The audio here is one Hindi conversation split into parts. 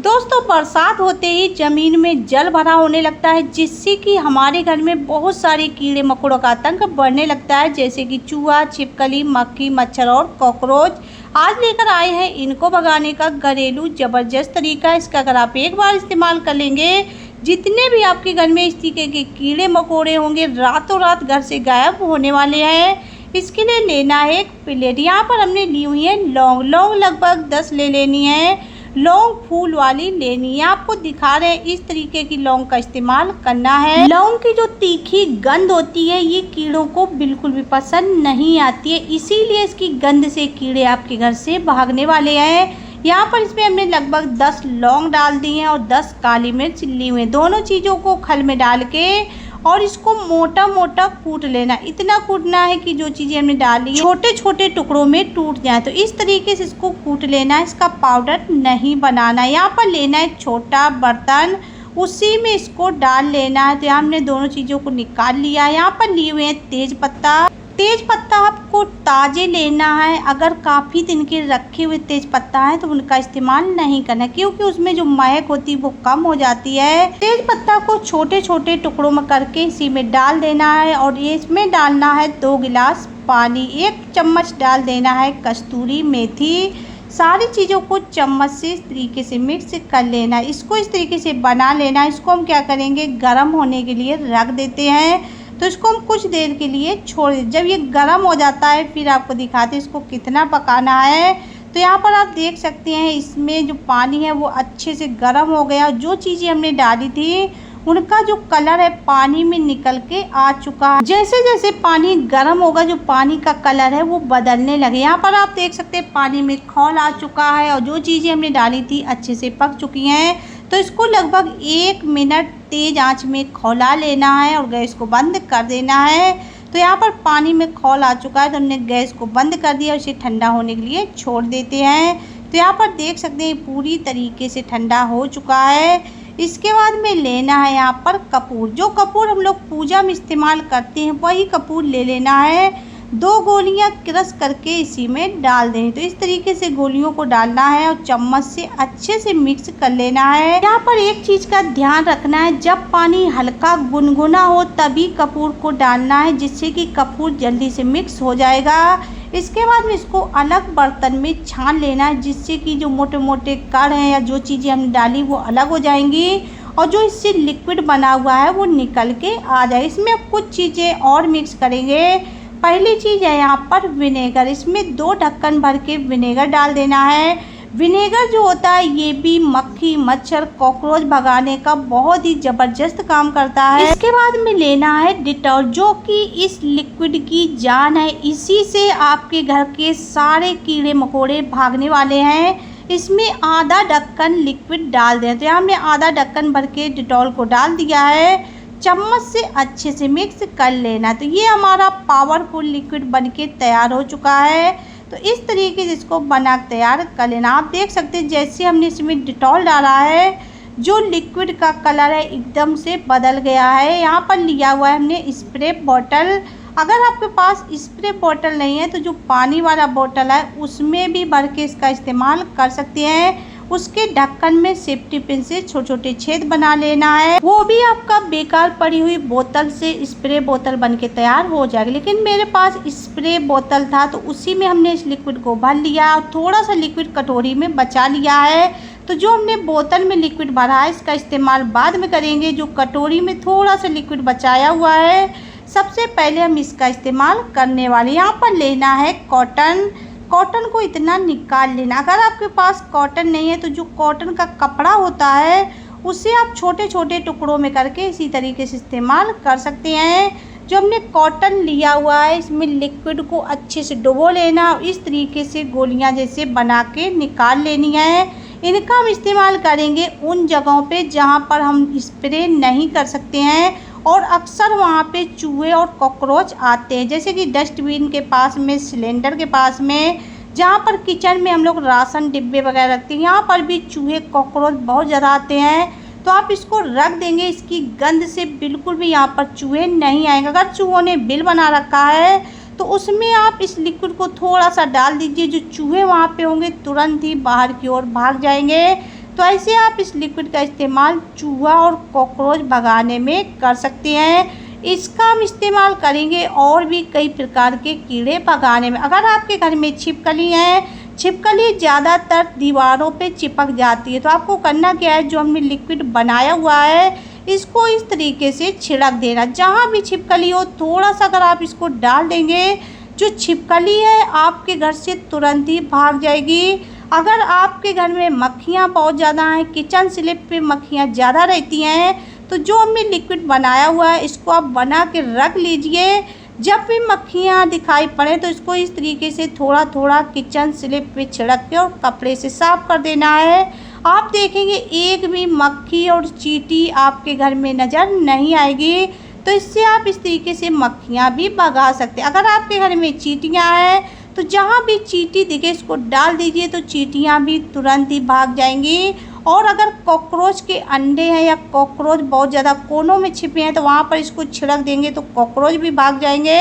दोस्तों, बरसात होते ही ज़मीन में जल भरा होने लगता है, जिससे कि हमारे घर में बहुत सारे कीड़े मकोड़ों का आतंक बढ़ने लगता है, जैसे कि चूहा, छिपकली, मक्खी, मच्छर और कॉकरोच। आज लेकर आए हैं इनको भगाने का घरेलू ज़बरदस्त तरीका। इसका अगर आप एक बार इस्तेमाल कर लेंगे, जितने भी आपके घर में इस तरीके के कीड़े मकोड़े होंगे, रातों रात घर से गायब होने वाले हैं। इसके लिए लेना है एक प्लेट। यहाँ पर हमने ली हुई है लौंग लगभग 10 ले लेनी है। लौंग फूल वाली लेनी है। आपको दिखा रहे हैं इस तरीके की लौंग का इस्तेमाल करना है। लौंग की जो तीखी गंध होती है, ये कीड़ों को बिल्कुल भी पसंद नहीं आती है, इसीलिए इसकी गंध से कीड़े आपके घर से भागने वाले हैं। यहाँ पर इसमें हमने लगभग 10 लौंग डाल दी हैं और 10 काली मिर्च ली हुई है। दोनों चीज़ों को खल में डाल के और इसको मोटा मोटा कूट लेना। इतना कूटना है कि जो चीज़ें हमने डाली छोटे छोटे टुकड़ों में टूट जाए। तो इस तरीके से इसको कूट लेना है, इसका पाउडर नहीं बनाना। यहाँ पर लेना है एक छोटा बर्तन, उसी में इसको डाल लेना है। तो यहाँ हमने दोनों चीज़ों को निकाल लिया है। यहाँ पर लिए हुए हैं तेज पत्ता आपको ताज़े लेना है। अगर काफ़ी दिन के रखे हुए तेज पत्ता है तो उनका इस्तेमाल नहीं करना, क्योंकि उसमें जो महक होती है वो कम हो जाती है। तेज पत्ता को छोटे छोटे टुकड़ों में करके इसी में डाल देना है और ये इसमें डालना है 2 गिलास पानी। 1 चम्मच डाल देना है कस्तूरी मेथी। सारी चीज़ों को चम्मच से इस तरीके से मिक्स कर लेना है। इसको इस तरीके से बना लेना है। इसको हम क्या करेंगे, गर्म होने के लिए रख देते हैं। तो इसको हम कुछ देर के लिए छोड़ दें। जब ये गर्म हो जाता है फिर आपको दिखाते हैं इसको कितना पकाना है। तो यहाँ पर आप देख सकते हैं इसमें जो पानी है वो अच्छे से गर्म हो गया। जो चीज़ें हमने डाली थी उनका जो कलर है पानी में निकल के आ चुका है। जैसे जैसे पानी गर्म होगा, जो पानी का कलर है वो बदलने लगे। यहाँ पर आप देख सकते हैं पानी में खौल आ चुका है और जो चीज़ें हमने डाली थी अच्छे से पक चुकी हैं। तो इसको लगभग 1 मिनट तेज़ आंच में खौला लेना है और गैस को बंद कर देना है। तो यहाँ पर पानी में खौल आ चुका है तो हमने गैस को बंद कर दिया और इसे ठंडा होने के लिए छोड़ देते हैं। तो यहाँ पर देख सकते हैं पूरी तरीके से ठंडा हो चुका है। इसके बाद में लेना है यहाँ पर कपूर। जो कपूर हम लोग पूजा में इस्तेमाल करते हैं वही कपूर ले लेना है। 2 गोलियां क्रश करके इसी में डाल दें। तो इस तरीके से गोलियों को डालना है और चम्मच से अच्छे से मिक्स कर लेना है। यहाँ पर एक चीज़ का ध्यान रखना है, जब पानी हल्का गुनगुना हो तभी कपूर को डालना है, जिससे कि कपूर जल्दी से मिक्स हो जाएगा। इसके बाद में इसको अलग बर्तन में छान लेना है, जिससे कि जो मोटे मोटे कण हैं या जो चीज़ें हमने डाली वो अलग हो जाएंगी और जो इससे लिक्विड बना हुआ है वो निकल के आ जाए। इसमें अब कुछ चीज़ें और मिक्स करेंगे। पहली चीज़ है यहाँ पर विनेगर। इसमें 2 ढक्कन भर के विनेगर डाल देना है। विनेगर जो होता है ये भी मक्खी, मच्छर, कॉकरोच भगाने का बहुत ही ज़बरदस्त काम करता है। इसके बाद में लेना है डिटॉल, जो कि इस लिक्विड की जान है। इसी से आपके घर के सारे कीड़े मकोड़े भागने वाले हैं। इसमें आधा ढक्कन लिक्विड डाल दें। तो यहाँ हमने आधा ढक्कन भर के डिटॉल को डाल दिया है। चम्मच से अच्छे से मिक्स कर लेना। तो ये हमारा पावरफुल लिक्विड बनके तैयार हो चुका है। तो इस तरीके से इसको बना तैयार कर लेना। आप देख सकते हैं जैसे हमने इसमें डिटॉल डाला है, जो लिक्विड का कलर है एकदम से बदल गया है। यहाँ पर लिया हुआ है हमने स्प्रे बॉटल। अगर आपके पास स्प्रे बॉटल नहीं है तो जो पानी वाला बॉटल है उसमें भी भर के इसका इस्तेमाल कर सकते हैं। उसके ढक्कन में सेफ्टी पिन से छोटे छोटे छेद बना लेना है। वो भी आपका बेकार पड़ी हुई बोतल से स्प्रे बोतल बनके तैयार हो जाएगी। लेकिन मेरे पास स्प्रे बोतल था तो उसी में हमने इस लिक्विड को भर लिया और थोड़ा सा लिक्विड कटोरी में बचा लिया है। तो जो हमने बोतल में लिक्विड भरा है इसका इस्तेमाल बाद में करेंगे। जो कटोरी में थोड़ा सा लिक्विड बचाया हुआ है, सबसे पहले हम इसका इस्तेमाल करने वाले। यहाँ पर लेना है कॉटन। कॉटन को इतना निकाल लेना। अगर आपके पास कॉटन नहीं है तो जो कॉटन का कपड़ा होता है उसे आप छोटे छोटे टुकड़ों में करके इसी तरीके से इस्तेमाल कर सकते हैं। जो हमने कॉटन लिया हुआ है इसमें लिक्विड को अच्छे से डुबो लेना और इस तरीके से गोलियां जैसे बना के निकाल लेनी है। इनका हम इस्तेमाल करेंगे उन जगहों पे जहां पर हम स्प्रे नहीं कर सकते हैं और अक्सर वहाँ पे चूहे और कॉकरोच आते हैं, जैसे कि डस्टबिन के पास में, सिलेंडर के पास में, जहाँ पर किचन में हम लोग राशन डिब्बे वगैरह रखते हैं, यहाँ पर भी चूहे कॉकरोच बहुत ज़्यादा आते हैं। तो आप इसको रख देंगे, इसकी गंध से बिल्कुल भी यहाँ पर चूहे नहीं आएंगे। अगर चूहों ने बिल बना रखा है तो उसमें आप इस लिक्विड को थोड़ा सा डाल दीजिए। जो चूहे वहाँ पे होंगे तुरंत ही बाहर की ओर भाग जाएंगे। तो ऐसे आप इस लिक्विड का इस्तेमाल चूहा और कॉकरोच भगाने में कर सकते हैं। इसका हम इस्तेमाल करेंगे और भी कई प्रकार के कीड़े भगाने में। अगर आपके घर में छिपकली है, छिपकली ज़्यादातर दीवारों पे चिपक जाती है, तो आपको करना क्या है, जो हमने लिक्विड बनाया हुआ है इसको इस तरीके से छिड़क देना। जहाँ भी छिपकली हो थोड़ा सा अगर आप इसको डाल देंगे, जो छिपकली है आपके घर से तुरंत ही भाग जाएगी। अगर आपके घर में मक्खियाँ बहुत ज़्यादा हैं, किचन स्लैब पे मक्खियाँ ज़्यादा रहती हैं, तो जो हमने लिक्विड बनाया हुआ है इसको आप बना के रख लीजिए। जब भी मक्खियाँ दिखाई पड़े तो इसको इस तरीके से थोड़ा थोड़ा किचन स्लैब पे छिड़क के और कपड़े से साफ़ कर देना है। आप देखेंगे एक भी मक्खी और चींटी आपके घर में नज़र नहीं आएगी। तो इससे आप इस तरीके से मक्खियाँ भी भगा सकते हैं। अगर आपके घर में चींटियाँ हैं तो जहाँ भी चींटी दिखे इसको डाल दीजिए, तो चींटियाँ भी तुरंत ही भाग जाएंगी। और अगर कॉकरोच के अंडे हैं या कॉकरोच बहुत ज़्यादा कोनों में छिपे हैं तो वहाँ पर इसको छिड़क देंगे तो कॉकरोच भी भाग जाएंगे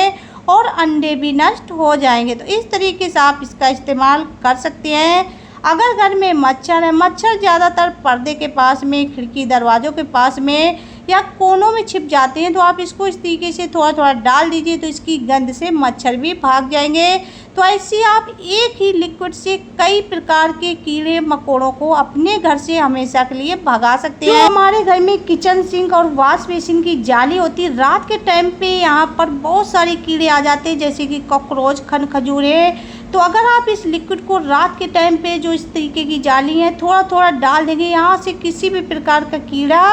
और अंडे भी नष्ट हो जाएंगे। तो इस तरीके से आप इसका इस्तेमाल कर सकते हैं। अगर घर में मच्छर है, मच्छर ज़्यादातर पर्दे के पास में, खिड़की दरवाज़ों के पास में या कोनों में छिप जाते हैं, तो आप इसको इस तरीके से थोड़ा थोड़ा डाल दीजिए, तो इसकी गंध से मच्छर भी भाग जाएंगे। तो ऐसे आप एक ही लिक्विड से कई प्रकार के कीड़े मकोड़ों को अपने घर से हमेशा के लिए भगा सकते हैं। हमारे घर में किचन सिंक और वॉश बेसिन की जाली होती है, रात के टाइम पे यहाँ पर बहुत सारे कीड़े आ जाते हैं, जैसे कि कॉकरोच, खरखजूरे। तो अगर आप इस लिक्विड को रात के टाइम पे जो इस तरीके की जाली है थोड़ा थोड़ा डाल देंगे, यहाँ से किसी भी प्रकार का कीड़ा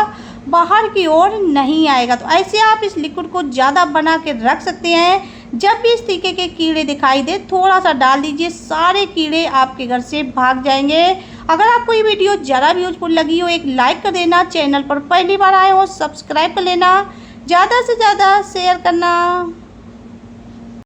बाहर की ओर नहीं आएगा। तो ऐसे आप इस लिक्विड को ज़्यादा बना के रख सकते हैं। जब भी इस तरीके के कीड़े दिखाई दे थोड़ा सा डाल दीजिए, सारे कीड़े आपके घर से भाग जाएंगे। अगर आपको ये वीडियो ज़रा भी यूजफुल लगी हो, एक लाइक कर देना, चैनल पर पहली बार आए हो सब्सक्राइब कर लेना, ज़्यादा से ज़्यादा शेयर करना।